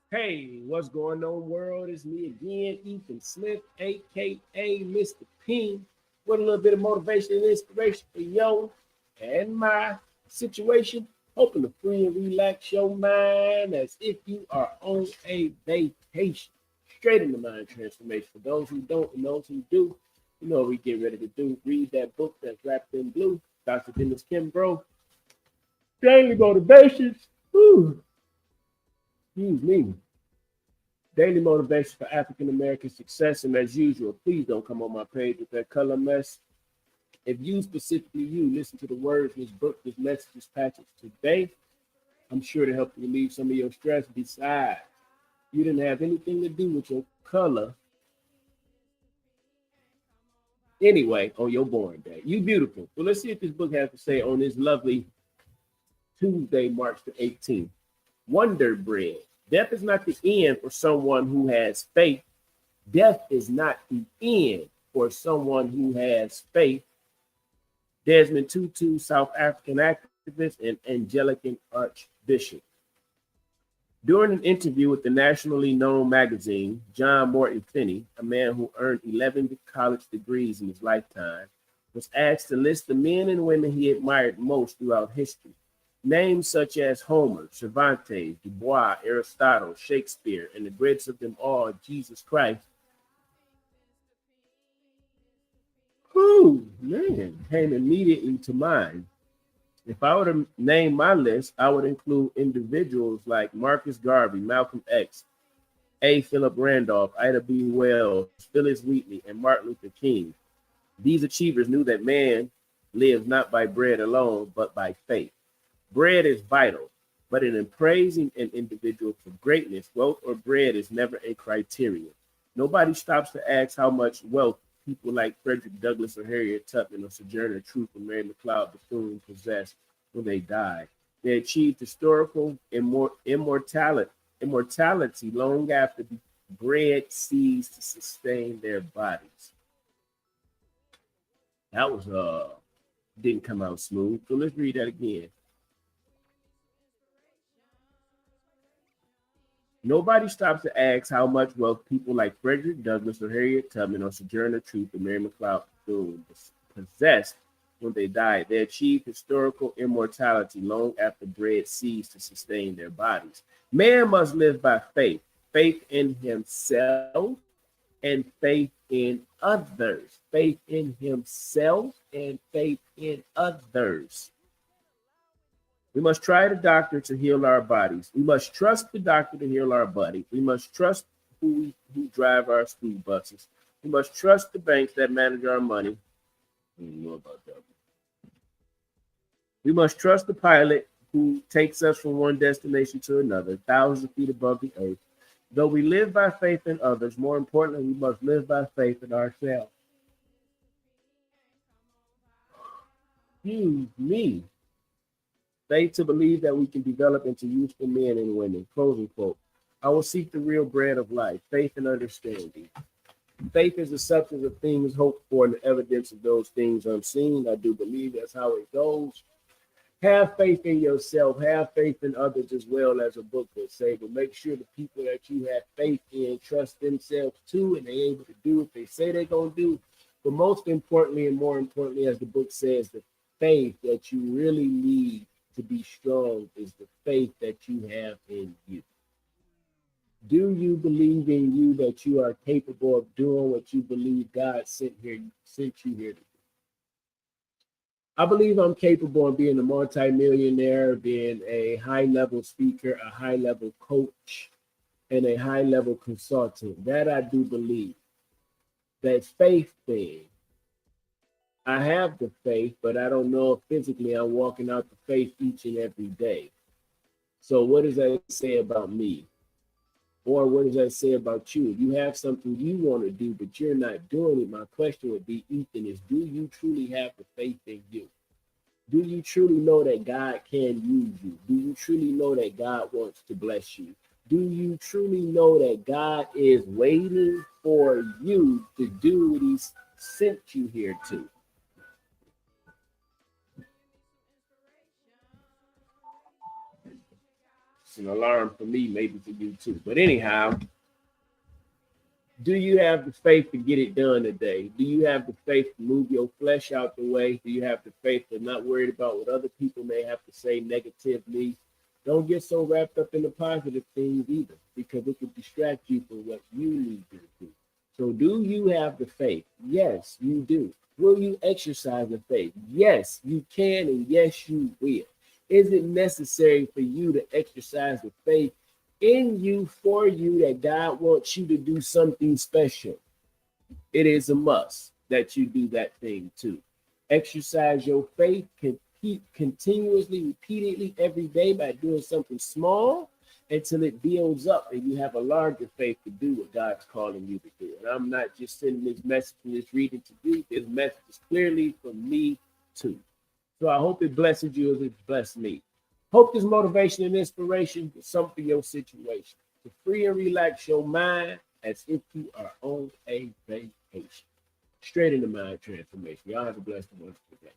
Hey, what's going on, world? It's me again, Ethan Smith, aka Mr. P, with a little bit of motivation and inspiration for yo and my situation. Hoping to free and relax your mind as if you are on a vacation. Straight into mind transformation. For those who don't and those who do, you know what we get ready to do. Read that book that's wrapped in blue. Dr. Dennis Kimbrough. Daily motivations. Whew, excuse me. Daily motivation for African American success. And as usual, please don't come on my page with that color mess. If you, specifically you, listen to the words in this book, this message, this passage today, I'm sure to help relieve some of your stress. Besides, you didn't have anything to do with your color anyway on your born day. You beautiful. So let's see what this book has to say on this lovely Tuesday, March the 18th. Wonder Bread. Death is not the end for someone who has faith. Death is not the end for someone who has faith. Desmond Tutu, South African activist and Anglican Archbishop. During an interview with the nationally known magazine, John Morton Finney, a man who earned 11 college degrees in his lifetime, was asked to list the men and women he admired most throughout history. Names such as Homer, Cervantes, Du Bois, Aristotle, Shakespeare, and the greatest of them all, Jesus Christ, whew, man, came immediately to mind. If I were to name my list, I would include individuals like Marcus Garvey, Malcolm X, A. Philip Randolph, Ida B. Wells, Phyllis Wheatley, and Martin Luther King. These achievers knew that man lives not by bread alone, but by faith. Bread is vital, but in praising an individual for greatness, wealth or bread is never a criterion. Nobody stops to ask how much wealth people like Frederick Douglass or Harriet Tubman or Sojourner Truth or Mary McLeod Bethune possessed when they died. They achieved historical immortality long after the bread ceased to sustain their bodies. That was didn't come out smooth. So let's read that again. Nobody stops to ask how much wealth people like Frederick Douglass or Harriet Tubman or Sojourner Truth or Mary McLeod Bethune possessed when they died. They achieved historical immortality long after bread ceased to sustain their bodies. Man must live by faith, faith in himself and faith in others, faith in himself and faith in others. We must try the doctor to heal our bodies. We must trust the doctor to heal our body. We must trust who drive our school buses. We must trust the banks that manage our money. I don't know about that. We must trust the pilot who takes us from one destination to another, thousands of feet above the earth. Though we live by faith in others, more importantly, we must live by faith in ourselves. Me. Faith to believe that we can develop into useful men and women. Closing quote. I will seek the real bread of life, faith and understanding. Faith is the substance of things hoped for and the evidence of those things unseen. I do believe that's how it goes. Have faith in yourself, have faith in others as well, as a book would say, but make sure the people that you have faith in trust themselves too and they're able to do what they say they're going to do. But most importantly, and more importantly, as the book says, the faith that you really need to be strong is the faith that you have in you. Do you believe in you that you are capable of doing what you believe God sent you here to do? I believe I'm capable of being a multimillionaire, being a high level speaker, a high level coach, and a high level consultant. That I do believe. That faith thing. I have the faith, but I don't know if physically I'm walking out the faith each and every day. So, what does that say about me? Or what does that say about you? If you have something you want to do, but you're not doing it, my question would be, Ethan, is do you truly have the faith in you? Do you truly know that God can use you? Do you truly know that God wants to bless you? Do you truly know that God is waiting for you to do what He's sent you here to? It's an alarm for me, maybe for you too. But anyhow, do you have the faith to get it done today? Do you have the faith to move your flesh out the way? Do you have the faith to not worry about what other people may have to say negatively? Don't get so wrapped up in the positive things either, because it can distract you from what you need to do. So, do you have the faith? Yes, you do. Will you exercise the faith? Yes, you can, and yes, you will. Is it necessary for you to exercise the faith in you, for you, that God wants you to do something special? It is a must that you do that thing too. Exercise your faith continuously, repeatedly every day by doing something small until it builds up and you have a larger faith to do what God's calling you to do. And I'm not just sending this message and this reading to you. This message is clearly from me too. So I hope it blesses you as it's blessed me. Hope this motivation and inspiration is something for your situation to free and relax your mind as if you are on a vacation. Straight into mind transformation. Y'all have a blessed one today.